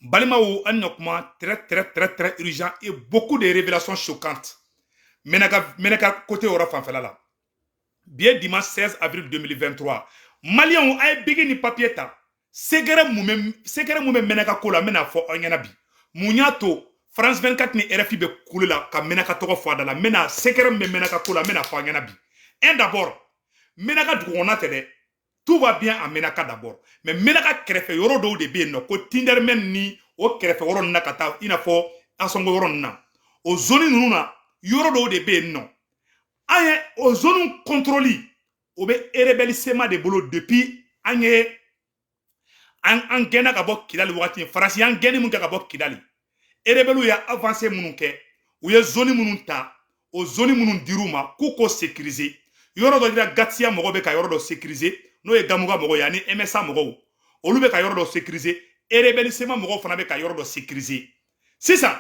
Balimao un document très urgent et beaucoup de révélations choquantes. Menaka côté Ora Fanfela. Bien dimanche 16 avril 2023. Maliens a bégé ni papier ta. Segere moumé menaka kola mena fo onyanabi. Mouniato France 24 ni RFI be koule la ka menaka toko fo adala mena segere me menaka kola mena fo onyanabi. Un d'abord, menaka dugona tede. Tout va bien à Menaka d'abord. Mais Menaka krefe yoro do de bien no ko Tindermen ni o krefe yoro na kata ina fo asongo yoro na. O zone nuna yoro do de bien no. Aye o zone contrôle o be rebellisement de bolo depuis anye an gena ka bok Kidali wati farasi an geni mun ka bok Kidali. Rebelu ya avancer munun ke o ye zone munun ta o zone munun diruma ku ko sécuriser. Yoro do dira gatia mogo be ka yoro do sécuriser. No ye gamuga mogo ya ni MSA mogo olu be ka yoro do sécuriser et rebellissement mogo fana be ka yoro do sécuriser sisan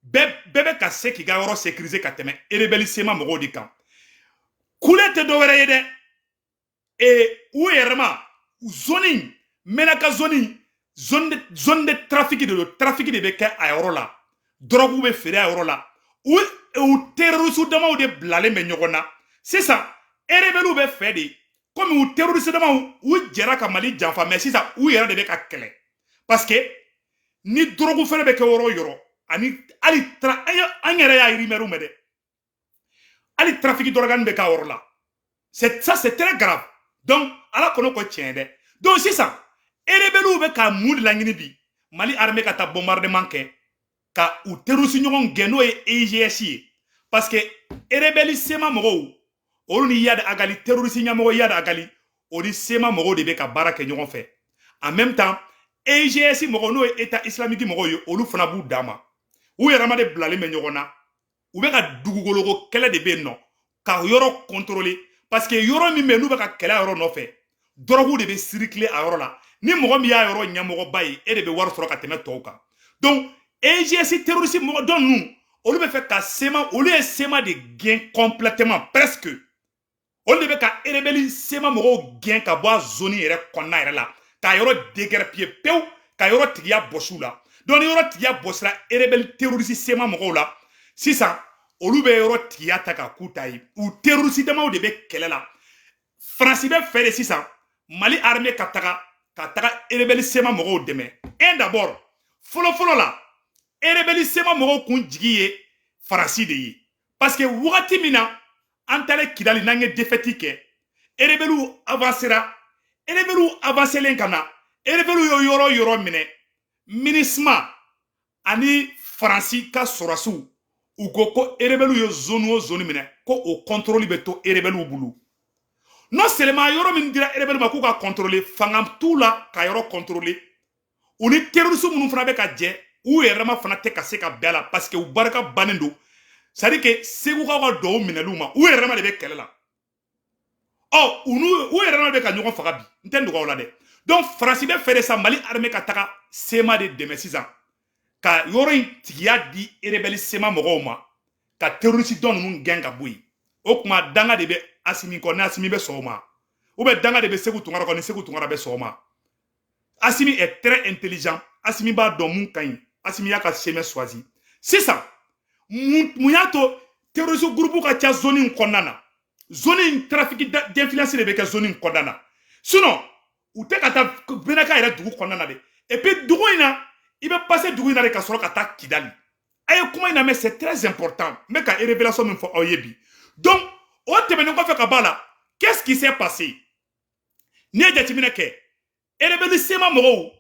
bebe ka se ki ga yoro sécuriser ka teme et rebellissement mogo di kan kule te do were ye de et ou yerma zone menaka zone de trafic de be ka a yoro la drogue be fere a yoro la ou terroriste dama de blale me nyogona sisan et rebellu be fe de comme ou terroriste dama ou jera ka Mali janfa mais si ça ou yera de be ka kele parce que ni drogue fere be ke woro yoro ani ali tra anyere ya rimeru mede ali trafic d'organes be ka woro la c'est très grave donc ala kono ko tiende donc si ça erebelu be ka mouli la ngini bi Mali armée ka ta bombardement ke ka ou terroriste nyon geno e EGS parce que erebelissement mo olu ni yad agali terroriste nyamo yad agali odi sema mogo de be ka baraka ñogon fe en même temps EGS mogo no état islamique mogo yo olu fana bu dama ou yarama de blale me ñogona ou be ka dugugologo kele de be no ka yoro contrôler parce que yoro mi me nu be ka kele yoro no fe drogue de be circuler a yoro la ni mogo mi ya yoro ñamogo bayi e de be war soro ka teme toka donc EGS terroriste mogo don nous olu be fe ka sema olu e sema de gain complètement presque on ne veut qu'à rebellion sema mogo gain ka boa zone yere konna yere la ka yoro deger pied peu ka yoro tigia bosu la donc yoro tigia bosra rebel terroriste sema mogo la si ça olu be yoro tigia taka kutai ou terroriste dama de be kelela France be faire si ça Mali armée ka taka rebel sema mogo deme et d'abord folo la rebel sema mogo kun jigiye France de yi parce que wakati mina antale Kidali nange defeti ke erebelu avancera erebelu avancelen kana erebelu yoro mine minisma ani Franci ka sorasu ugo ko erebelu yo zone mine ko o contrôle beto erebelu bulu non seulement yoro min dira erebelu ma ko ka contrôler fangam tout la ka yoro contrôler oni terroriste munu fana be ka je ou yerama fana te ka se ka bela parce que u baraka banendo c'est-à-dire que segu ka do mineluma ou yerama de be kelela oh ou yerama de ka ñogon faga bi ntendu ko la de donc France be fere sa Mali armée ka taka sema de deme 6 ans ka yoro tigiya di rebelle sema mogo ma ka terroriste don nun genga boyi o kuma danga de be asimi ko na asimi be soma ou be danga de be segu tungara ko ni segu tungara be soma Assimi est très intelligent Assimi ba do mun kan Assimi ya ka chemin choisi c'est ça muyato terroriste groupe ka tia zone konnana zone trafic d'influence de be ka zone konnana sinon ou te ka ta benaka ira dugu konnana de et puis dugu ina ibe passer dugu ina de ka soro ka ta Kidali ay kuma ina mais c'est très important mais ka révélation min fo oyebi donc o tebene ko fe ka bala qu'est-ce qui s'est passé ne jatimina ke erebeli sema mogo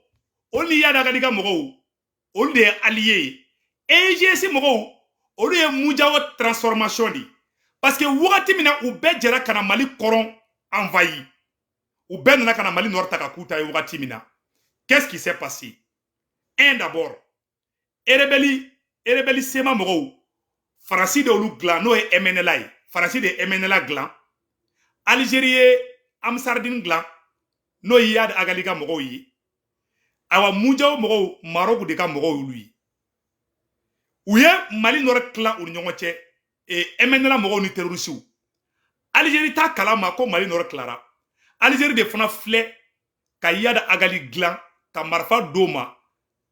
oni yada galiga mogo on de allié EGS mogo on de mujawo transformation di parce que wakati mina u be jera kana Mali koron envahi u be nana kana Mali nord taka kuta wakati mina qu'est-ce qui s'est passé un d'abord erebeli sema mogo Farasi de olu glan no e MNLA Farasi de MNLA glan Algérie Amsardine glan no yad agaliga mogo yi awa mujaw mogo Maroc de ka mogo lui ouye Mali nord kla u ñongo che e MNLA mogo ni terroriste Algérie ta kala ma ko Mali nord klara Algérie de fana flé ka yad agali glan ka marfa doma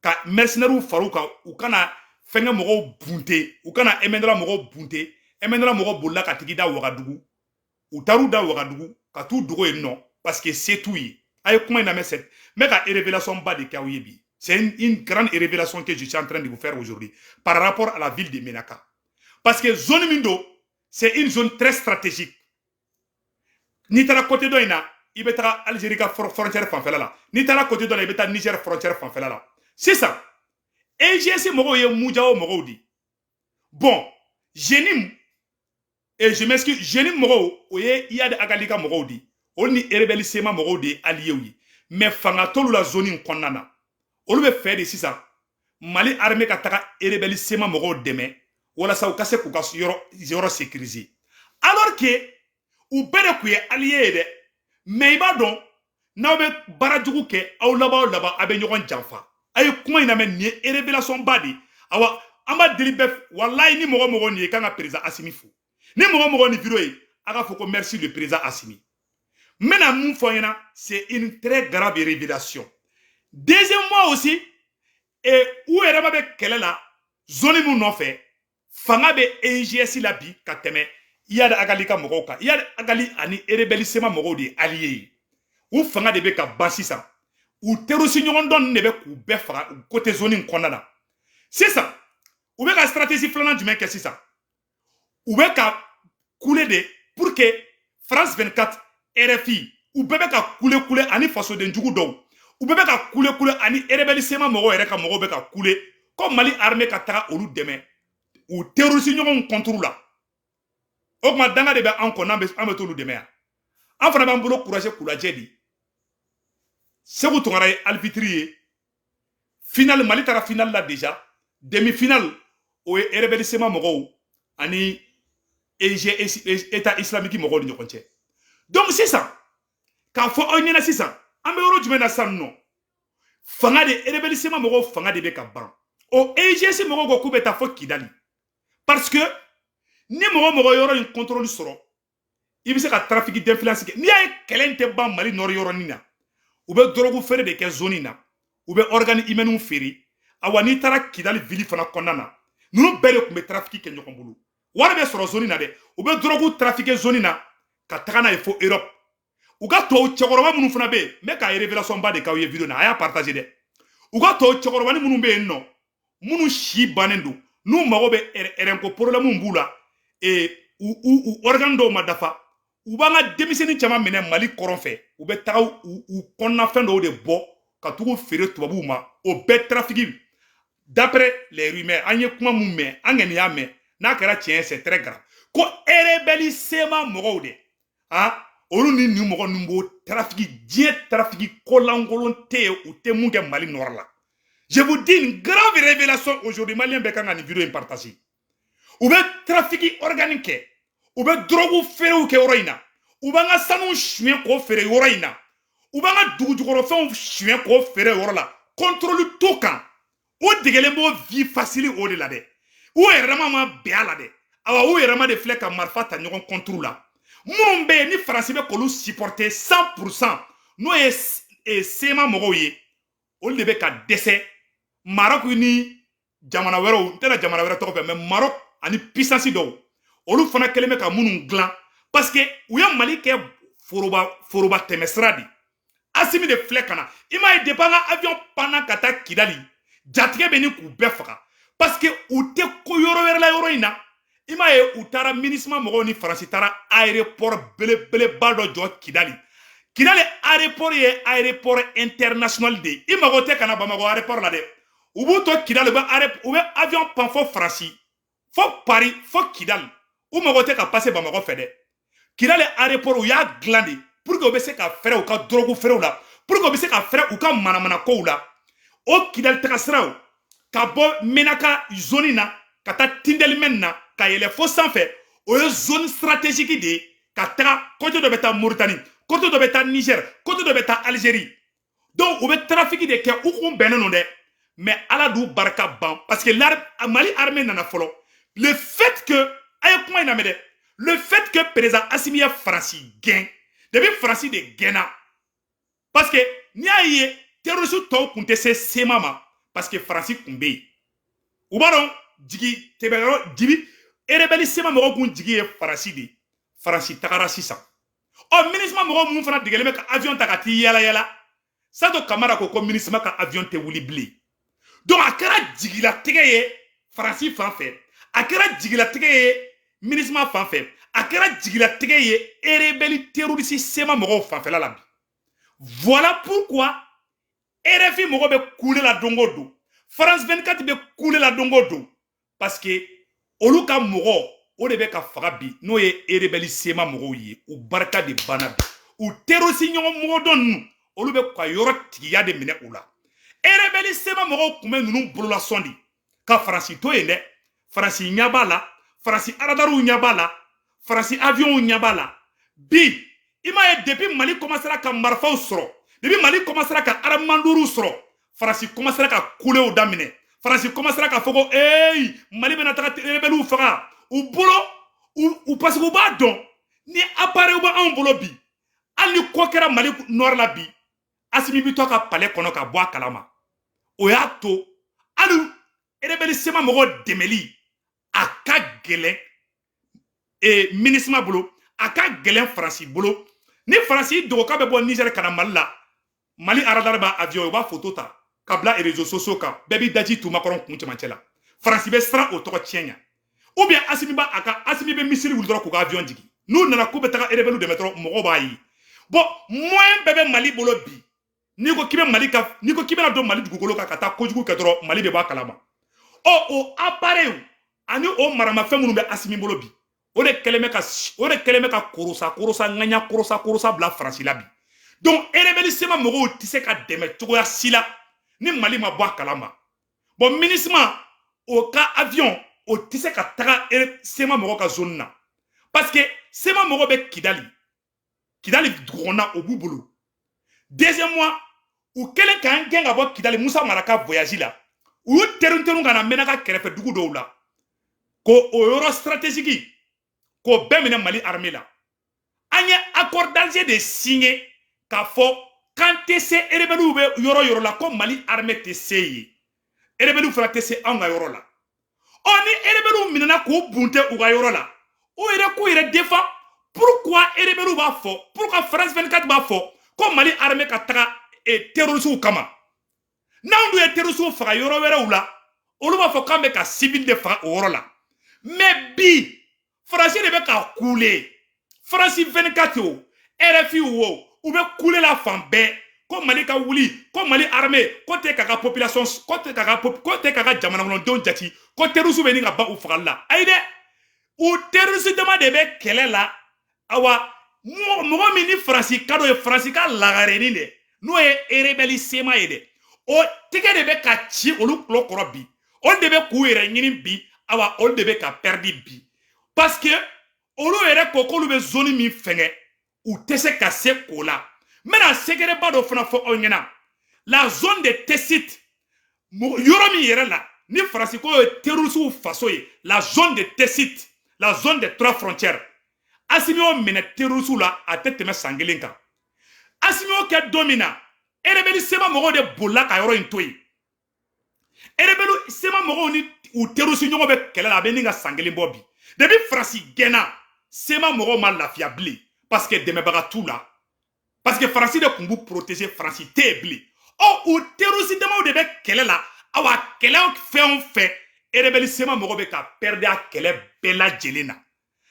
ka mercenaires faru ka u kana fenga mogo bunte u kana emendra mogo bunte emendra mogo bolla ka tigi da Wagadugu u taru da Wagadugu ka tu dogo non parce que c'est tout yi ay kuma ina meset mais ka révélation ba de Kaouyebi c'est une grande révélation que je suis en train de vous faire aujourd'hui par rapport à la ville de Menaka parce que zone Mindo c'est une zone très stratégique ni tara côté do ina ibeta Algérie ka frontière fanfela la ni tara côté do la ibeta Niger frontière fanfela la c'est ça et j'ai mogo ye mujao mogo di bon jenim et je m'excuse jenim mogo oye iya de agalika mogo di on ni rebelle sema mogo di allié wi mais fanga tolu la zone konnana olu be fait de sisa Mali armée ka taka rebelle sema mogo deme wala sa ukase ku ka yoro sécuriser alors que ou bere ku ye allié de mais iba don na be barajugu ke aw laba abe ñogon janfa ay kuma ina men ni révélation badi awa amba delibef wallahi ni mogo ni kanga président Assimi fou ni mogo ni vidéo yi aga foko merci le président Assimi maintenant mon foyena c'est une très grave révélation deuxièmement aussi et où est ba be kelela zone mu no fait fanga be EGS la bi ka teme iya da agali ka mogo ka iya agali ani rebellisement mogo di allié ou fanga de be ka basisa ou terrorisme ñogon don ne be ku be fara côté zone konnana c'est ça ou be ka stratégie flana du mec c'est ça ou be ka couler de pour que France 24 RFI ou be ka couler ani faso de njugu do ou be ka couler ani rebellisement mogo ere ka mogo be ka couler comme Mali armée ka taka olu deme ou terrorisme ñogon contre la o kuma danga de be an ko nambe an be tolu deme ya an fana b'an bolo courage kulaje di Segou Tongara albitrier final Mali tara final là déjà demi-finale o rebellisement mogo ani état islamique mogo ni ñokonche donc c'est ça ka fo on ñena c'est ça an be yoro jumena san non fanga de rebellisement mogo fanga de be ka ban o EGS mogo go kubeta fo Kidali parce que ni mogo yoro une contrôle soro il se ka trafic d'influence ni ay kelente ban Mali nord yoro nina ou be drogu fere de ke zone na ou be organe humain feri awani tara Kidali ville fana konnana nunu bele kumbe trafic ke ñokon bulu wara be soro zone na de ou be drogu trafic zone na ka tagana il faut Europe ou ga to chekoroba munu fana be me ka révélation ba de ka vidéo na aya partager de ou ga to chekoroba ni munu be no munu shi banendo nu mago be erenko problème mbula et ou organe do madafa ou banga demiseni chama mene Mali koronfe ou be taw ou konna fendo de bo ka tugo fere tubabu ma o be trafic d'après les rumeurs anye kuma mumme angeni ya me na kera tien c'est très grave ko rebellisement mogo de ah olu ni ni mogo numbo trafic die trafic kolangolonté ou te munge Mali nord là je vous dis une grave révélation aujourd'hui malien be kanga ni vidéo partagée ou be trafic organique ou be drogue fere ou ke oroina ou banga sanu chien ko fere oroina ou banga dugujugoro fon chien ko fere orola contrôle tout kan o degele mo vie facile o de la de ou erama ma be ala de awa ou erama de flek a marfata ñogon contrôle la mumbe ni français be ko lu supporter 100% no e sema mogo ye o de be ka décès Maroc ni jamana wero tena jamana wero to mais Maroc ani puissance do olu fana keleme ka munun glan parce que ou ya Mali ke foroba temesradi Assimi de flekana ima e depanga avion pana kata Kidali jatige be ni ku befaka parce que ou te ko yoro wer la yoro ina ima e utara ministre mogo ni France tara aéroport bele baldo jo Kidali aéroport ye aéroport international de ima gote kana Bamako aéroport la de ubu to Kidali ba avion pan fo France fo Paris fo Kidali ou magote ka passer Bamako fede Kidali aéroport ou ya glandi pour que be se ka fere ou ka drogu fere ou la pour que be se ka fere ou ka manamana ko ou la o Kidali takasraw ka bo Menaka zone na ka ta Tindeli menna ka yele fo sanfɛ o ye zone stratégique de ka taga côté de beta Mauritanie côté de beta Niger côté de beta Algérie donc o be trafic de ke ou kun beneno de mais ala du barka ban parce que Mali armée nana folo le fait que le fait que président Assimi a Franci gain depuis Franci de gaina parce que ni a ye terroriste to kunte se semama parce que Francis Kumbe ou baron digi tebero dibi erebeli sema mo gun digi e Francis de Francis takara sisa o ministre mo mun fana digele me ka avion takati yala Sado Kamara ko ministre ma ka avion te wuli bli donc akara digi la tege ye Francis fan fait akara digi la tege ye ministre ma fan fait akara digi la tege ye erebeli terroriste sema mo fan fait la bi voilà pourquoi RFI mogo be couler la dongodo France 24 be couler la dongodo parce que oluka mogo o de be ka faga bi no ye erebeli sema mogo ye ou barka de banabi ou terroriste nyogo mogo don olu be kwa yoro tigiya de mine ula erebeli sema mogo kume nunu bolola sondi ka France to yende France nyabala France aradaru nyabala France avion nyabala bi ima ye depuis Mali commencera ka marfaw soro depuis Mali commencera ka aramanduru soro France commencera ka couler au damine France commencera ka fogo hey Mali bena ta rebelu faga ou bolo ou parce que ba don ni appareil ba en bolo bi ali kokera Mali nord la bi asimi bi to ka palais kono ka boa kalama o ya to alu rebeli sema mogo demeli aka gele et ministre bolo aka gele France bolo ni France do ka be bo Niger kana Mali aradar ba avion ba photo ta kabla et réseaux sociaux ka bebi daji tout makoron kunche manchela France be stra o to tienya ou bien asimi be misiri wul doro ko avion digi nous nana ko be ta rebelu de metro mo ba yi bon moins bebe Mali bolo bi ni ko kibe Mali ka ni ko kibe na do Mali dugukolo ka kata kojugu ka doro Mali be ba kalama o appareil ani o marama femunu be asimi bolo bi o de keleme ka korosa nganya korosa bla France la bi donc erebeli sema mogo tise ka deme togoya sila ni Mali ma boa kalama bon ministre o ka avion o tise ka taga sema mogo ka zone na parce que sema mogo be Kidali drona au boubolo deuxième mois ou kelen ka ngenga bo Kidali Moussa Maraka voyage la ou terunterun kana menaka kerefe dugu do la ko o euro stratégique ko bemene Mali armée la anye accord d'Alger de signé ka fo quand TC erebelu be yoro la ko Mali armée TC erebelu fra TC anga yoro la oni erebelu minana ko bunte uga yoro la o ere ko ere défend pourquoi erebelu ba fo pourquoi France 24 ba fo ko Mali armée ka taga et terroriste kama nandu e terroriste fra yoro wera ula olu ba fo kambe ka civil de fra yoro la mais bi France de be ka couler France 24 o RFI ou be couler la fambe ko Mali ka wuli ko Mali armée ko te kaka population ko te kaka jamana non don jati ko terroriste be ni ga ba u fagala ayde ou terroriste dama de be kelela awa mo mi ni France kado e France ka lagare ni de no e erebeli sema ede o tike de be ka chi olu klokoro bi on de be ku ere nyini bi awa on de be ka perdi bi parce que olu ere ko ko lu be zone mi fenge ou tese ka se ko la mena sekere ba do fana fo onyena la zone de Tessit yoro mi yere la ni France ko terroriste faso ye la zone de Tessit la zone des 3 frontières asimio mena terroriste la ateteme sangelenka asimio ke domina erebeli sema mogo de bola ka yoro intoyi erebelu sema mogo ni ou terroriste nyogo be kelela be ninga sangelen bobi depuis France gena sema mogo ma lafia bli parce que deme baga tout là parce que France de kumbu protéger France tebli oh ou terroriste dema de be kelela awa kele fait on fait erebeli sema mogo be ka perdre a kele bela jelena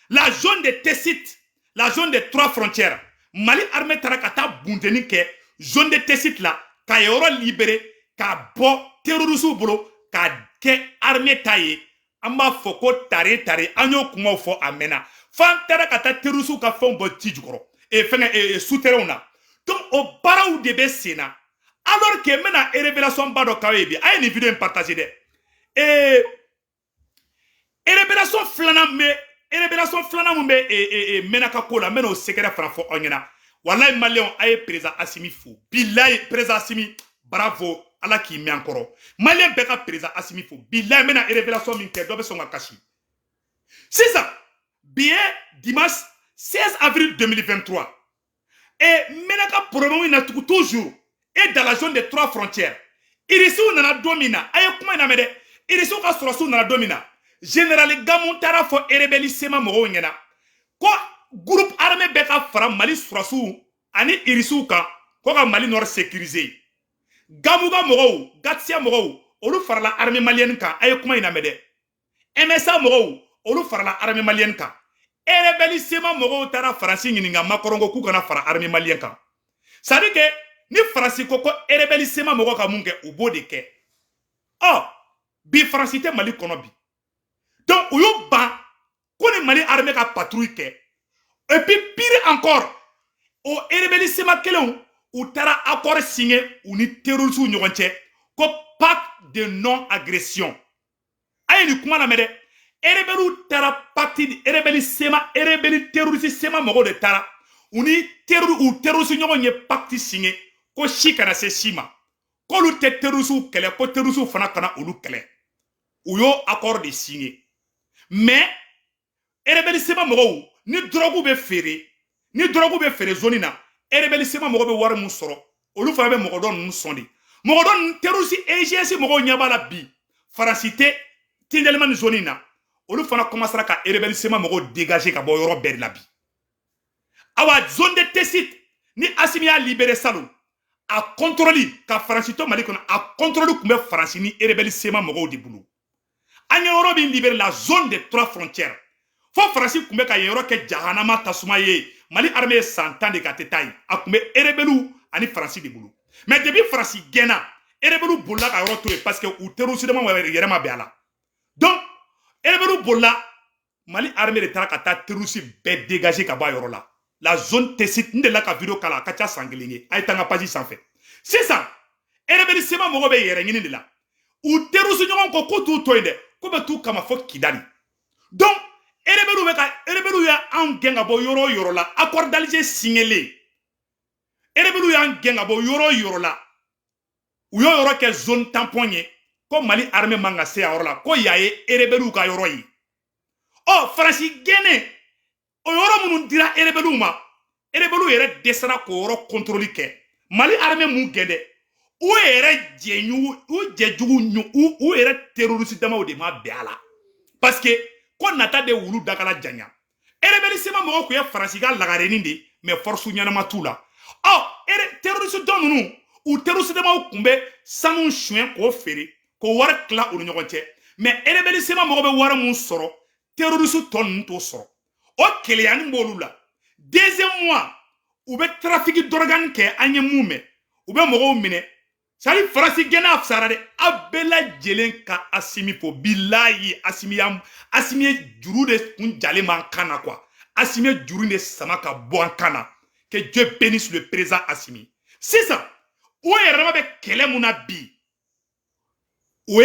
la zone de Tessit la zone des 3 frontières Mali armée tarakata bundeni ke zone de Tessit là ka yoro libéré ka bo terroriste bolo ka ke armée taye amba foko tare anyo kuma fo amena fantara kata terroriste ka fon bo tijukoro e fenga e souterrain na donc au baraou de besena alors que mena révélation bado kawebi ay ni vidéo partager de et révélation flana mbe menaka kola mena au secret franfo onyena wallahi malien ay président Assimi fou billahi président Assimi bravo ala ki mi encore malien beka président Assimi fou billahi mena révélation min ke do be songa kashi c'est ça bien dimanche 16 avril 2023 et menaka problème na toujours et dans la zone des 3 frontières irisiw nana domina aye kuma ina mede irisiw ka sɔrɔsiw nana domina général Gamou tara fo rebelle sema mɔgɔw ɲɛna ko groupe armé bɛ ka fara Mali sɔrɔsiw ani irisiw kan ko ka Mali nord sécuriser Gamou ka mɔgɔw Gatsia mɔgɔw olu farala armée malienne kan aye kuma ina mede MSA mɔgɔw olu farala armée malienne kan rebelle sema mɔgɔw tara Faransi ɲininka Macron ko k'u kana fara armée malienne kan ça veut dire que ni Faransi ko rebelle sema mɔgɔw ka mun kɛ u b'o de kɛ bi Faransi tɛ Mali kɔnɔ bi donc u y'o ban ko ni Mali armée ka patrouille kɛ et puis pire encore o rebelle sema kelenw u tara accord signé u ni terroristes ɲɔgɔn cɛ ko pacte de non agression aye ni kuma lamɛn dɛ rebelle tara pacte rebelle sema rebelle terroriste sema mɔgɔw de tara u ni terroriste ɲɔgɔn ye pacte signé ko si kana se si ma k'olu tɛ terroriste kɛlɛ ko terroriste fana kana olu kɛlɛ u y'o accord de signé mais rebelle sema mɔgɔw ni drogue bɛ feere zone na rebelle sema mɔgɔw bɛ wari mun sɔrɔ olu fana bɛ mɔgɔ dɔ ninnu sɔn de mɔgɔ dɔ ninnu terroriste EGS mɔgɔw ɲɛ b'a la bi Faransi tɛ Tindelema ni zone na olu fana commencera ka rebelle sema mɔgɔw dégager ka bɔ yɔrɔ bɛɛ de la bi awa zone de Tessit ni Assimi y'a libéré salon a contrôle ka Faransi to Mali kɔnɔ a contrôle tun bɛ Faransi ni rebelle sema mɔgɔw de bolo an ye yɔrɔ min libéré la zone des 3 frontières fo Faransi tun bɛ ka yen yɔrɔ kɛ jahanama tasuma ye Mali armée ye san 10 de ka tɛ taa yen a tun bɛ rebelle ani Faransi de bolo mais depuis Faransi gɛnna rebelle bolila ka yɔrɔ to yen parce que u terroriste dama yɛrɛ ma bɛn a la donc rebelle bolila Mali armée de taara ka taa terroriste bɛɛ dégager ka bɔ a yɔrɔ la la zone Tessit n delila ka vidéo kala a ka ca san 1 ye a ye taa n ka page sanfɛ sisan rebelle sema mɔgɔw bɛ yɛrɛ ɲini de la u terroriste ɲɔgɔn ko k'u t'u to yen dɛ ko bɛ t'u kama fo Kidali donc rebelle ya an gɛn ka bɔ yɔrɔ o yɔrɔ la accord d'Alger signélé rebelle y'an gɛn ka bɔ yɔrɔ o yɔrɔ la u y'o yɔrɔ kɛ zone tampon ye ko Mali armée man ka se a yɔrɔ la ko y'a ye rebelle ka yɔrɔ ye Faransi gɛnnen o yɔrɔ minnu dira rebelle ma rebelle yɛrɛ dɛsɛra k'o yɔrɔ contrôle kɛ Mali armée mun gɛn dɛ u yɛrɛ jɛjugu u yɛrɛ terroriste damaw de ma bɛn a la parce que ko nata de wulu dakala janya rebelle sema mɔgɔw kun ye Faransi ka lagarenin de mais force ɲanama t'u la terroriste dɔ ninnu u terroriste damaw kun bɛ sanu suɲɛ k'o feere k'o wari tila u ni ɲɔgɔn cɛ mais rebelle sema mɔgɔw bɛ wari mun sɔrɔ terroriste tɔ ninnu t'o sɔrɔ o keleyani b'olu la deuxième mois u bɛ trafic d'organe kɛ an ye mun mɛn u bɛ mɔgɔw minɛ sari Faransi gɛnna fisara dɛ a bɛɛ lajɛlen ka Assimi fo bilayi Assimi ye juru de kun jalen man kan na quoi Assimi ye juru de sama ka bɔ an kan na que Dieu bénisse le président Assimi sisan o yɛrɛ ma bɛ kɛlɛ mun na bi o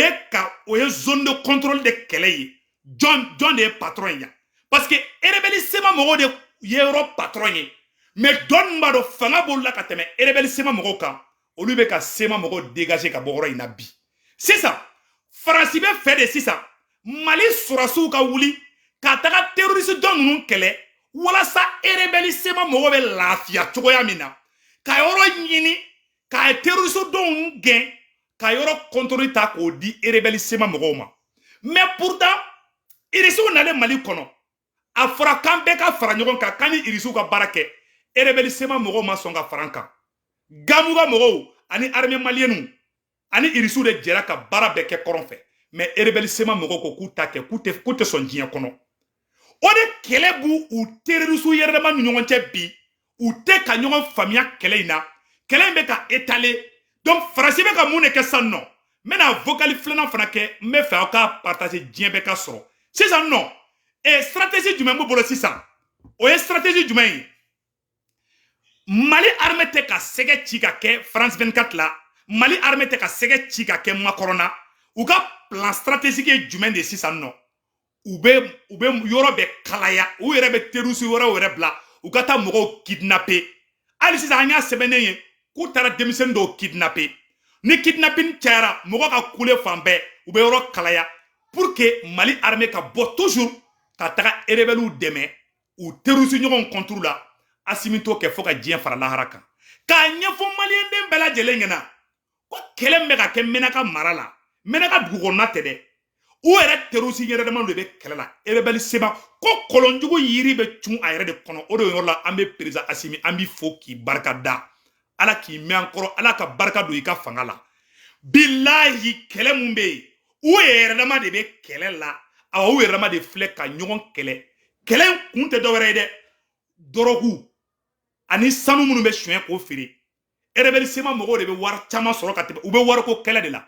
ye zone de contrôle de kɛlɛ ye John de ye patron ye parce que rebelle sema mɔgɔw de ye yɔrɔ patron ye mais dɔn b'a dɔn fanga b'olu la ka tɛmɛ rebelle sema mɔgɔw kan olu bɛ ka sema mɔgɔw dégager ka bɔ yɔrɔ in na bi sisan Faransi bɛ fɛ de sisan Mali sɔrɔsiw ka wuli ka taga terroriste dɔ ninnu kɛlɛ walasa rebelle sema mɔgɔw bɛ lafiya cogoya min na ka yɔrɔ ɲini ka terroriste dɔw gɛn ka yɔrɔ contrôle ta k'o di rebelle sema mɔgɔw ma mais pourtant irisiw nalen Mali kɔnɔ a fɔra k'an bɛɛ ka fara ɲɔgɔn kan k'an ni irisiw ka baara kɛ rebelle sema mɔgɔw ma sɔn ka fara an kan Gamou ka mɔgɔw ani armée malienne ani irisiw de jɛra ka baara bɛɛ kɛ kɔrɔn fɛ mais rebelle sema mɔgɔw ko k'u ta kɛ k'u tɛ sɔn diɲɛ kɔnɔ o de kɛlɛ b'u u terroriste yɛrɛ dama ni ɲɔgɔn cɛ bi u tɛ ka ɲɔgɔn faamuya kɛlɛ in na kɛlɛ in bɛ ka étaler donc Faransi bɛ ka mun de kɛ sisan nɔ n bɛna vocal filanan fana kɛ n bɛ fɛ aw ka partager diɲɛ bɛɛ ka sɔrɔ sisan nɔ stratégie jumɛn b'u bolo sisan o ye stratégie jumɛn ye Mali armée tɛ ka sɛgɛ ci ka kɛ France 24 la Mali armée tɛ ka sɛgɛ ci ka kɛ Macron na u ka plan stratégique ye jumɛn de sisan nɔ u bɛ yɔrɔ bɛ kalaya u yɛrɛ bɛ terroriste wɛrɛw yɛrɛ bila u ka taa mɔgɔw kidnapper hali sisan an y'a sɛbɛnnen ye k'u taara denmisɛnnin dɔw kidnapper ni kidnapping cayara mɔgɔ ka kule fan bɛɛ u bɛ yɔrɔ kalaya pour que Mali armée ka bɔ toujours ka taga rebellew dɛmɛ u terroriste ɲɔgɔnw contre la Assimi t'o kɛ fo ka diɲɛ fara lahara kan k'a ɲɛfɔ maliyɛnden bɛɛ lajɛlen ɲɛna ko kɛlɛ mɛ ka kɛ Menaka mara la Menaka dugu kɔnɔna tɛ dɛ u yɛrɛ terroriste yɛrɛ dama de bɛ kɛlɛ la rebelle seba ko kolonjugu yiri bɛ cun a yɛrɛ de kɔnɔ o de yɔrɔ la an bɛ président Assimi an b'i fo k'i barika da ala k'i mɛn an kɔrɔ ala ka barika don i ka fanga la bilahi kɛlɛ mun bɛ yen u yɛrɛ dama de bɛ kɛlɛ la awa u yɛrɛ dama de filɛ ka ɲɔgɔn kɛlɛ kɛlɛ in kun tɛ dɔwɛrɛ ye dɛ dɔrɔgu ani sanu minnu bɛ suɲɛ k'o feere rebelle seba mɔgɔw de bɛ wari caman sɔrɔ ka tɛmɛ u bɛ wari ko kɛlɛ de la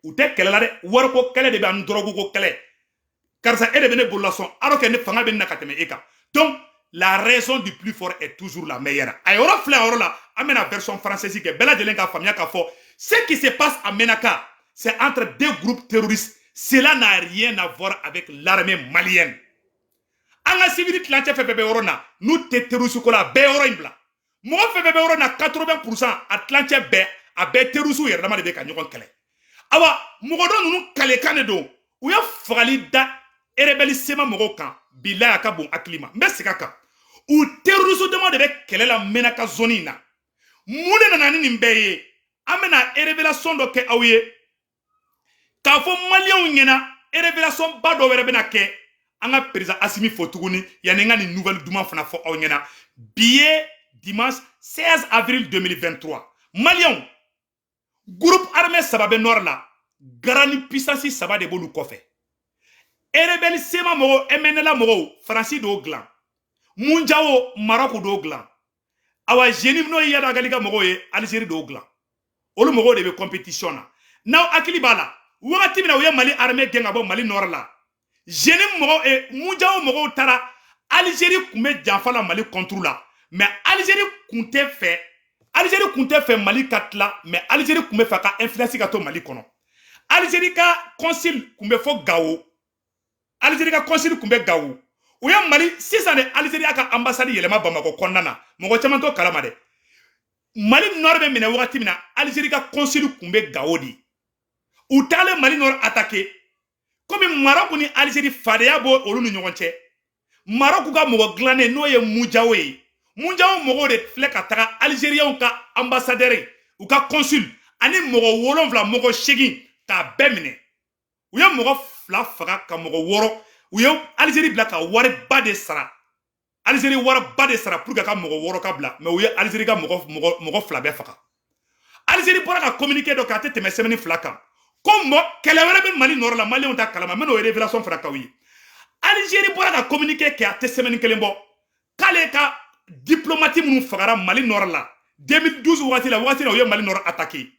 u tɛ kɛlɛ la dɛ wari ko kɛlɛ de bɛ ani dɔrɔgu ko kɛlɛ karisa e de bɛ ne bolola sɔn alors que ne fanga bɛ na ka tɛmɛ e kan donc la raison du plus fort est toujours la meilleure a yɔrɔ filɛ a yɔrɔ la an bɛna version française kɛ bɛɛ lajɛlen ka faamuya k'a fɔ ce qui se passe à Menaka c'est entre deux groupes terroristes cela n'a rien à voir avec l'armée malienne an ka civil tilancɛ fɛn fɛn bɛ yɔrɔ na n'u tɛ terroriste ko la a bɛɛ yɔrɔ in bila mɔgɔ fɛn fɛn bɛ yɔrɔ na 80% a tilancɛ bɛɛ a bɛɛ terroriste yɛrɛ dama de bɛ ka ɲɔgɔn kɛlɛ awa mɔgɔ dɔ ninnu kalekan de don u ye fagali da rebelle sema mɔgɔw kan bilahi a ka bon hakili ma n bɛ segin a kan u terroriste dama de bɛ kɛlɛ la Menaka zone in na mun de nana ni nin bɛɛ ye an bɛna révélation dɔ kɛ aw ye k'a fɔ maliyɛnw ɲɛna révélation ba dɔ wɛrɛ bɛna kɛ an ka président Assimi fo tuguni yanni n ka nin nouvelle duman fana fɔ aw ɲɛna bi ye dimanche 16 avril 2023 maliyɛnw groupe armé saba bɛ nord la garani puissance saba de b'olu kɔfɛ rebelle sema mɔgɔw MNLA mɔgɔw Faransi d'o dilan Munjawo Maroc d'o dilan awa jeune n'o ye Yada Agali ka mɔgɔw ye Algérie d'o dilan olu mɔgɔw de bɛ compétition na n'aw hakili b'a la wagati min na u ye Mali armée gɛn ka bɔ Mali nord la jeune mɔgɔw Munjawo mɔgɔw taara Algérie kun bɛ janfa la Mali contre la mais Algérie kun tɛ fɛ Mali ka tila mais Algérie kun bɛ fɛ ka influence ka to Mali kɔnɔ Algérie ka consul kun bɛ fɔ Gao Algérie ka consul kun bɛ Gao u ye Mali sisan de Algérie ka ambassade yɛlɛma Bamako kɔnɔna na mɔgɔ caman to kalama dɛ Mali nord bɛ minɛ wagati min na Algérie ka consul kun bɛ Gao de u taalen Mali nord attaquer comme Maroc ni Algérie fadenya bɔ olu ni ɲɔgɔn cɛ Maroc ka mɔgɔ dilannen n'o ye Munjawo ye Munjawo mɔgɔw de filɛ ka taga Algériens ka ambassadeur u ka consul ani mɔgɔ 7 mɔgɔ 8 k'a bɛɛ minɛ u ye mɔgɔ 2 faga ka mɔgɔ 6 u ye Algérie bila ka wari ba de sara Algérie wari ba de sara pour que ka mɔgɔ 6 ka bila mais u ye Algérie ka mɔgɔ 2 bɛɛ faga Algérie bɔra ka communiquer dɔ k'a tɛ tɛmɛ semaine 2 kan ko kɛlɛ wɛrɛ bɛ Mali nord la maliyɛnw ta kalama n bɛna o révélation fana k'aw ye Algérie bɔra ka communiquer kɛ a tɛ semaine 1 bɔ k'ale ka diplomate minnu fagara Mali nord la 2012 wagati la u ye Mali nord attaqué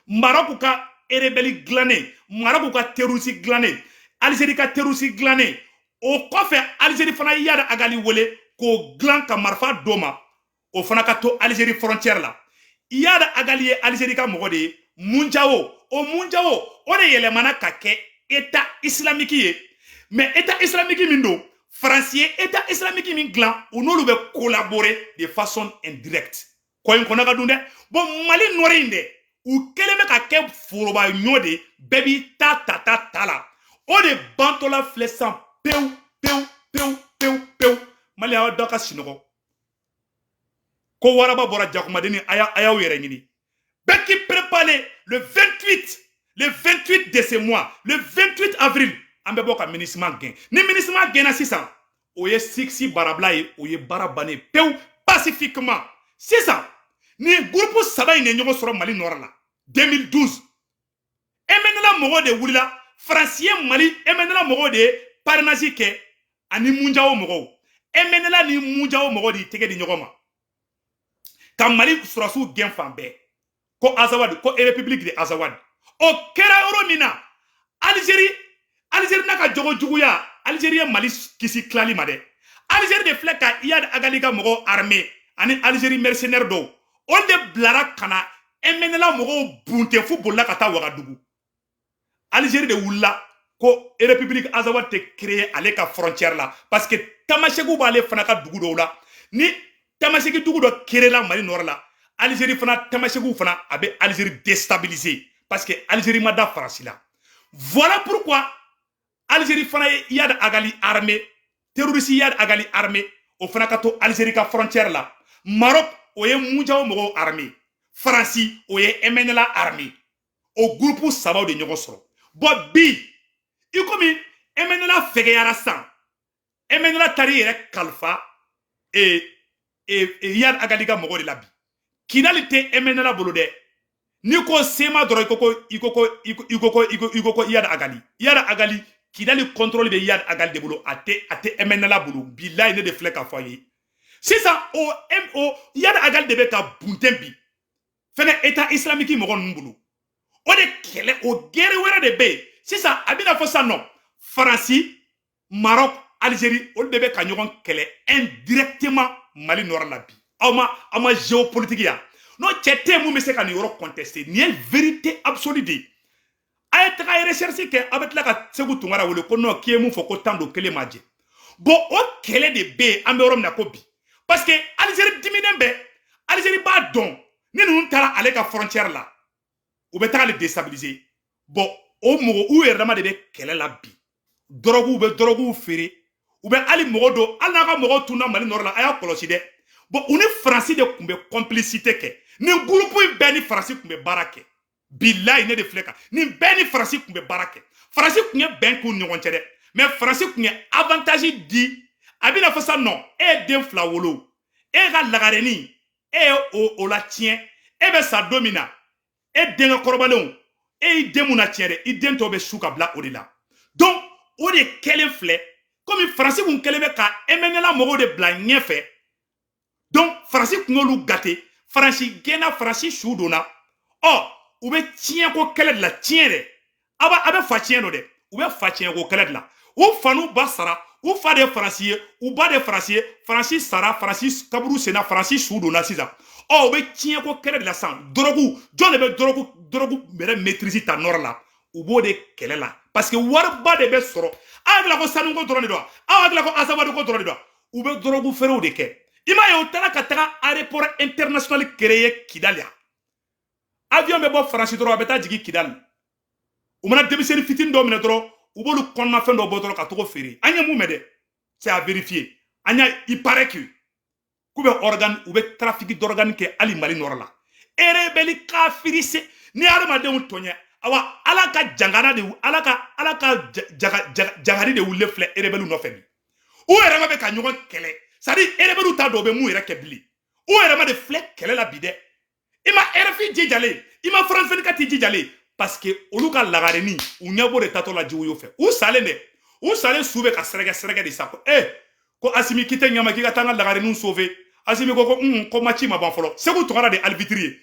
Maroc ka rebelle dilannen Maroc ka terroriste dilannen Algérie ka terroriste dilannen o kɔfɛ Algérie fana Yada Agali wele k'o dilan ka marifa d'o ma o fana ka to Algérie frontière la Yada Agali ye Algérie ka mɔgɔ de ye Munjawo o de yɛlɛmana ka kɛ état islamique ye mais état islamique min don France ye état islamique min dilan u n'olu bɛ collaborer de façon indirecte ko in kɔnɔ ka dun dɛ bon Mali nord in dɛ u kɛlen bɛ ka kɛ foroba ɲɔ de bɛɛ b'i ta la o de bantola filɛ san pewu Mali aw dɔ ka sinɔgɔ ko waraba bɔra jakumadeni a y'aw yɛrɛ ɲini bɛɛ k'i préparer le 28 de ce mois le 28 avril an bɛ bɔ ka MINUSMA gɛn ni MINUSMA gɛnna sisan o ye siksi barabila ye o ye baara bannen pewu pacifiquement sisan ni groupe saba in de ɲɔgɔn sɔrɔ Mali nord la 2012 MNLA mɔgɔw de wulila France ye Mali MNLA mɔgɔw de ye parrainage kɛ ani Munjawo mɔgɔw MNLA ni Munjawo mɔgɔw de tɛgɛ di ɲɔgɔn ma ka Mali surasiw gɛn fan bɛɛ ko Azawad ko république de Azawad o kɛra yɔrɔ min na Algérie n'a ka jogo juguya Algérie ye Mali kisi tilali ma dɛ Algérie de filɛ ka Yada Agali ka mɔgɔw armée ani Algérie mercenaire dɔw o de bilara ka na MNLA mɔgɔw bunte fu bolila ka taa Wagadugu Algérie de wulila ko république Azawad tɛ créer ale ka frontière la parce que tamasegu b'ale fana ka dugu dɔw la ni tamasegi dugu dɔ créer la Mali nord la Algérie fana tamasegu fana a bɛ Algérie déstabiliser parce que Algérie ma da Faransi la voilà pourquoi Algérie fana ye Yada Agali armée terroriste Yada Agali armée o fana ka to Algérie ka frontière la Maroc o ye Munjawo mɔgɔw armée Faransi o ye MNLA armée o groupe saba de ɲɔgɔn sɔrɔ bon bi i komi MNLA fɛgɛyara san MNLA tari yɛrɛ kalifa Iyad Agali ka mɔgɔ de la bi Kidali tɛ MNLA bolo dɛ ni ko sema dɔrɔn i ko ko Iyad Agali Kidali contrôle de Iyad Agali de bolo a tɛ MNLA bolo bilahi ne de filɛ ka fɔ ye sisan o Iyad Agali de bɛ ka bunten bi fɛnɛ état islamique mɔgɔ ninnu bolo o de kɛlɛ o guerre wɛrɛ de bɛ yen sisan a bɛna fɔ sisan nɔ Faransi Maroc Algérie olu de bɛ ka ɲɔgɔn kɛlɛ indirectement Mali nord la bi aw ma géopolitique ya no cɛ tɛ mun bɛ se ka nin yɔrɔ contester nin ye vérité absolue de ye a ye taga recherche kɛ a bɛ tila ka Segu Tunkara wele ko non k'i ye mun fɔ ko tan don kelen ma jɛ bon o kɛlɛ de bɛ yen an bɛ yɔrɔ min na ko bi parce que Algérie diminen bɛ Algérie b'a dɔn ni ninnu taara ale ka frontière la u bɛ taga le déstabiliser bon o mɔgɔ u yɛrɛ dama de bɛ kɛlɛ la bi drogue bɛ drogue feere u bɛ hali mɔgɔ dɔ hali n'a ka mɔgɔw tunna Mali nord la a y'a kɔlɔsi dɛ bon u ni Faransi de tun bɛ complicité kɛ nin groupe in bɛɛ ni Faransi tun bɛ baara kɛ bilahi ne de filɛ kan nin bɛɛ ni Faransi tun bɛ baara kɛ Faransi tun ye bɛn k'u ɲɔgɔn cɛ dɛ mais Faransi tun ye avantage di a bɛna fɔ sa non e ye den fila wolo e ka lagarenin e ye o la tiɲɛ e bɛ sa don min na e denkɛ kɔrɔbalenw e y'i den mun na tiɲɛ dɛ i den tɔw bɛ su ka bila o de la donc o de kɛlen filɛ komi Faransi kun kɛlen bɛ ka MNLA mɔgɔw de bila ɲɛfɛ donc Faransi kun y'olu gâté Faransi gɛnna Faransi su donna u bɛ tiɲɛ ko kɛlɛ de la tiɲɛ dɛ a bɛ fa tiɲɛ dɔ dɛ u bɛ fa tiɲɛ ko kɛlɛ de la u fa n'u ba sara u fa de ye Faransi ye u ba de ye Faransi ye Faransi sara Faransi kaburu senna Faransi su donna sisan u bɛ tiɲɛ ko kɛlɛ de la san drogue jɔn de bɛ drogue yɛrɛ maîtrise ta nord la u b'o de kɛlɛ la parce que wariba de bɛ sɔrɔ aw hakili la ko sanuko dɔrɔn de don aw hakili la ko Azawadi ko dɔrɔn de don u bɛ drogue feerew de kɛ i m'a ye u taara ka taga aéroport international créer Kidali avion bɛ bɔ Faransi dɔrɔn a bɛ taa jigin Kidali u mana denmisɛnnin fitinin dɔw minɛ dɔrɔn u b'olu kɔnɔnafɛn dɔw bɔ dɔrɔn ka togo feere an ye mun mɛn dɛ c'est à vérifier an y'a il paraît que k'u bɛ organe u bɛ trafic d'organe kɛ hali Mali nord la rebelle kafirise ni adamadenw tɔɲɛ awa ala ka jangara de ala ka jagari de wule filɛ rebelle nɔfɛ bi u yɛrɛ ma bɛ ka ɲɔgɔn kɛlɛ c'est à dire rebelle ta dɔw bɛ mun yɛrɛ kɛ bilen u yɛrɛ ma de filɛ kɛlɛ la bi dɛ i ma RFI jijalen i ma France 24 jijalen parce que olu ka lagarenin u ɲɛbɔ de tatɔ la jiw fɛ u salen dɛ u salen su bɛ ka sɛrɛgɛ de sa ko ko Asimi k'i tɛ ɲama k'i ka taa n ka lagareninw sauver Asimi ko ma ci ma ban fɔlɔ Segu Tunkara de arbitre ye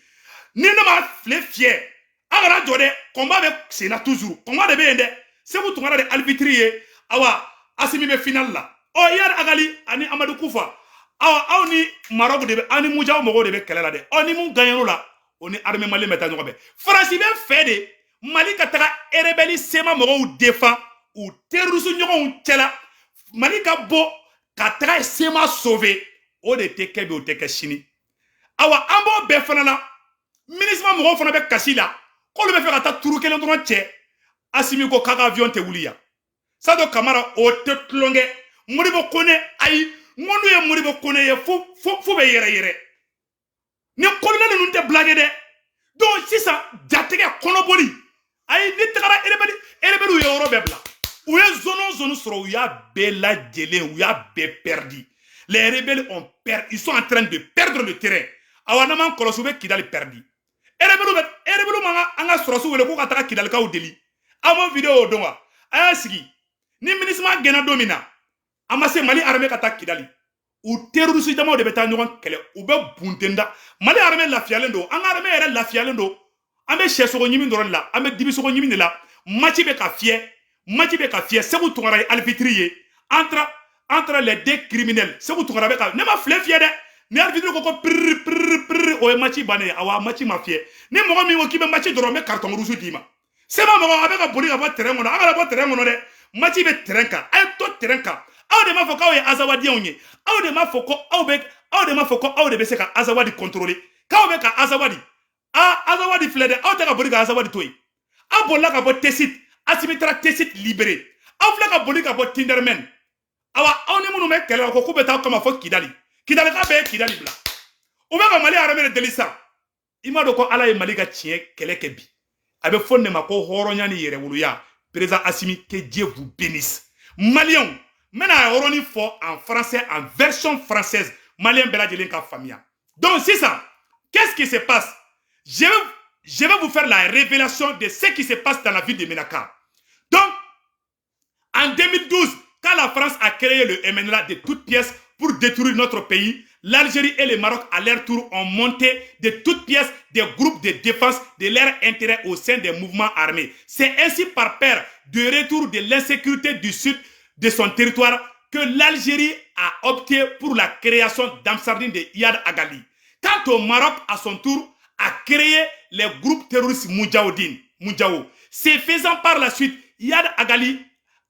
ni ne ma filɛ fiyɛ a kana jɔ dɛ combat bɛ sen na toujours combat de bɛ yen dɛ Segu Tunkara de arbitre ye awa Asimi bɛ final la Iyad Agali ani Amadu Kufa aw ni Maroc de bɛ aw ni Mujaw mɔgɔw de bɛ kɛlɛ la dɛ ni mun gagnera la o ni armée malienne bɛ taa ɲɔgɔn fɛ Faransi bɛ fɛ de Mali ka taga rebelle sema mɔgɔw défend u terroriste ɲɔgɔnw cɛla Mali ka bɔ ka taga sema sauver o de tɛ kɛ bi o tɛ kɛ sini awa an b'o bɛɛ fana la ministre mɔgɔw fana bɛ kasi la k'olu bɛ fɛ ka taa turu kelen dɔrɔn cɛ Asimi ko k'a ka avion tɛ wuli yan Sado Kamara o tɛ tulonkɛ Modibo Kone ayi ŋɔnu ye Modibo Kone ye fo bɛ yɛrɛ ni colonel ninnu tɛ blague dɛ donc sisan jatigɛ kɔnɔboli ayi ni tagara rebelle ye yɔrɔ bɛɛ bila u ye zone sɔrɔ u y'a bɛɛ lajɛlen u y'a bɛɛ perdu les rebelles ont perdu ils sont en train de perdre le terrain awa n'an m'an kɔlɔsi u bɛ Kidali perdu rebelle man an ka sɔrɔsiw wele k'u ka taga Kidalikaw deli aw ma vidéo o dɔn wa a y'a sigi ni ministre gɛnna don min na a ma se Mali armée ka taa Kidali u terroriste jamaw de bɛ taa ɲɔgɔn kɛlɛ u bɛ buntenda Mali armée lafiyalen don an ka armée yɛrɛ lafiyalen don an bɛ sɛsogo ɲimi dɔrɔn de la an bɛ dibisogo ɲimi de la match bɛ ka fiyɛ Segu Tunkara ye arbitre ye entre les deux criminels Segu Tunkara bɛ ka ne ma filɛ fiyɛ dɛ ni arbitre ko pirr o ye match bannen ye awa match ma fiyɛ ni mɔgɔ min ko k'i bɛ match dɔrɔn n bɛ carton rouge d'i ma sema mɔgɔ a bɛ ka boli ka bɔ terrain kɔnɔ a kana bɔ terrain kɔnɔ dɛ match bɛ terrain kan a ye to terrain kan aw de m'a fɔ k'aw ye Azawadiyenw ye aw de m'a fɔ ko aw de bɛ se ka Azawadi contrôler k'aw bɛ ka Azawadi Azawadi filɛ dɛ aw tɛ ka boli ka Azawadi to yen aw bolila ka bɔ Tessit Asimi taara Tessit libéré aw filɛ ka boli ka bɔ Tindermen awa aw ni minnu bɛ kɛlɛ la ko k'u bɛ taa kama fɔ Kidali ka bɛɛ ye Kidali bila u bɛ ka Mali armée de deli sisan ima do ko ala ye Mali ka tiɲɛ kɛlɛ kɛ bi a bɛ fɔ ne ma ko hɔrɔnya ni yɛrɛwoloya président Assimi, que Dieu vous bénisse. Maliens, maintenant hɔrɔni fɔ en français, en version française, Malien bɛɛ lajɛlen ka faamuya. Donc c'est ça. Qu'est-ce qui se passe? Je vais vous faire la révélation de ce qui se passe dans la ville de Menaka. Donc, en 2012, quand la France a créé le MNLA de toutes pièces pour détruire notre pays, l'Algérie et le Maroc, à leur tour, ont monté de toutes pièces des groupes de défense de leur intérêt au sein des mouvements armés. C'est ainsi par peur de retour de l'insécurité du sud de son territoire que l'Algérie a opté pour la création d'Amsardine de Iyad Agali. Quant au Maroc, à son tour, a créé les groupes terroristes Moudjahou. C'est faisant par la suite, Iyad Agali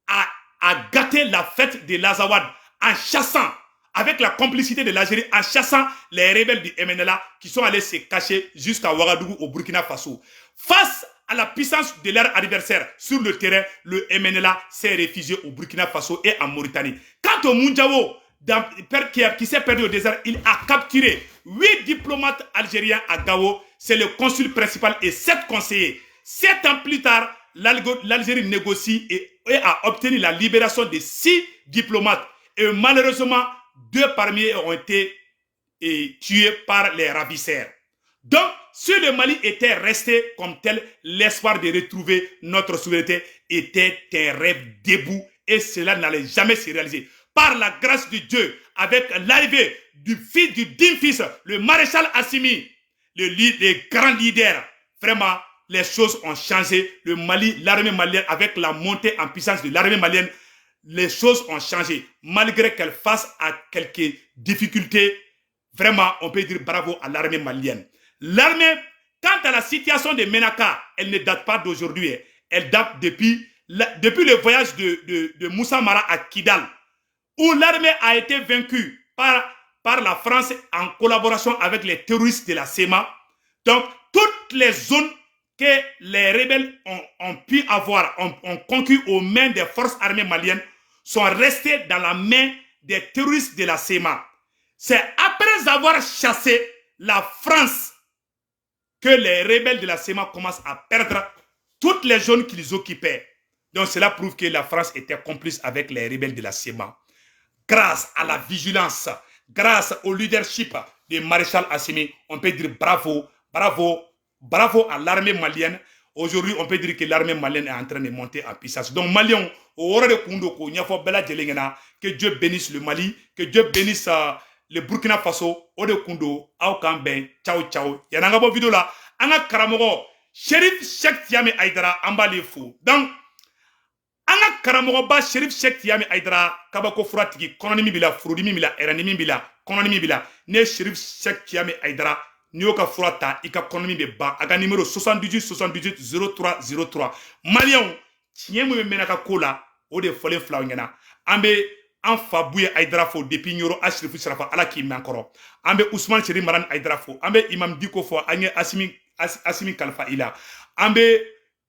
a gâté la fête de l'Azawad en chassant, avec la complicité de l'Algérie, en chassant les rebelles du MNLA qui sont allés se cacher jusqu'à Ouagadougou au Burkina Faso. Face à la puissance de leur adversaire sur le terrain, le MNLA s'est réfugié au Burkina Faso et en Mauritanie. Quant au Moudjahou, qui s'est perdu au désert, il a capturé 8 diplomates algériens à Gao. C'est le consul principal et 7 conseillers. 7 ans plus tard, l'Algérie négocie et a obtenu la libération de 6 diplomates. Et malheureusement, 2 parmi eux ont été tués par les ravisseurs. Donc, si le Mali était resté comme tel, l'espoir de retrouver notre souveraineté était un rêve debout et cela n'allait jamais se réaliser. Par la grâce de Dieu, avec l'arrivée du fils du digne fils, le maréchal Assimi, le grand leader, vraiment, les choses ont changé. Le Mali, l'armée malienne, avec la montée en puissance de l'armée malienne, les choses ont changé. Malgré qu'elle fasse à quelques difficultés, vraiment, on peut dire bravo à l'armée malienne. L'armée, quant à la situation de Menaka, elle ne date pas d'aujourd'hui. Elle date depuis le voyage de Moussa Mara à Kidal, où l'armée a été vaincue par la France en collaboration avec les terroristes de la SEMA. Donc, toutes les zones que les rebelles ont pu avoir, ont conquis aux mains des forces armées maliennes, sont restées dans la main des terroristes de la SEMA. C'est après avoir chassé la France que les rebelles de la SEMA commencent à perdre toutes les zones qu'ils occupaient. Donc cela prouve que la France était complice avec les rebelles de la SEMA. Grâce à la vigilance, grâce au leadership du maréchal Assimi, on peut dire bravo, bravo, bravo à l'armée malienne. Aujourd'hui, on peut dire que l'armée malienne est en train de monter en puissance. Donc, Maliens, que Dieu bénisse le Mali, que Dieu bénisse le Burkina Faso, Ode Kundo, Aokamben, ciao ciao. Il y a une vidéo là, Anga Karamogo, Shérif Cheikh Tiame Aïdara, Ambalefou. Donc, Anga Karamogo ba Shérif Cheikh Tiame Aïdara, Kabako Furatiki, Kononimi Bila, Furudimi Bila, Eranimi Bila, Kononimi Bila, ne Shérif Cheikh Tiame Aïdara, Nyoka Furata, Ika Kononimi Beba, Aga numéro 78 78 03 03. Maliens, Tiemou Menaka Kola, Ode Folen Flaungena, Ambe. En Fabouye Aidrafo depuis Nyoro Ashrifu Sarafa ala ki mankoro ambe Ousmane Cheri Maran Aidrafo ambe Imam Diko fo anye Assimi Kalfa ila ambe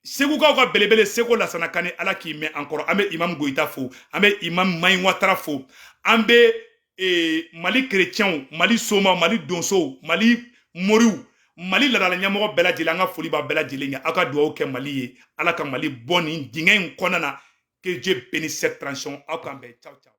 Segu ka belebele Sego la sanakane ala ki me encore ambe Imam Goïta fo ambe Imam Maïn Ouattara fo ambe Mali chrétien Mali Soma Mali Donso Mali Moriou Mali la nyamoro bela jilanga foli ba bela jilenga aka duo ke Mali ye ala ka Mali boni dingen konana que Dieu bénisse cette transition. Ciao ciao.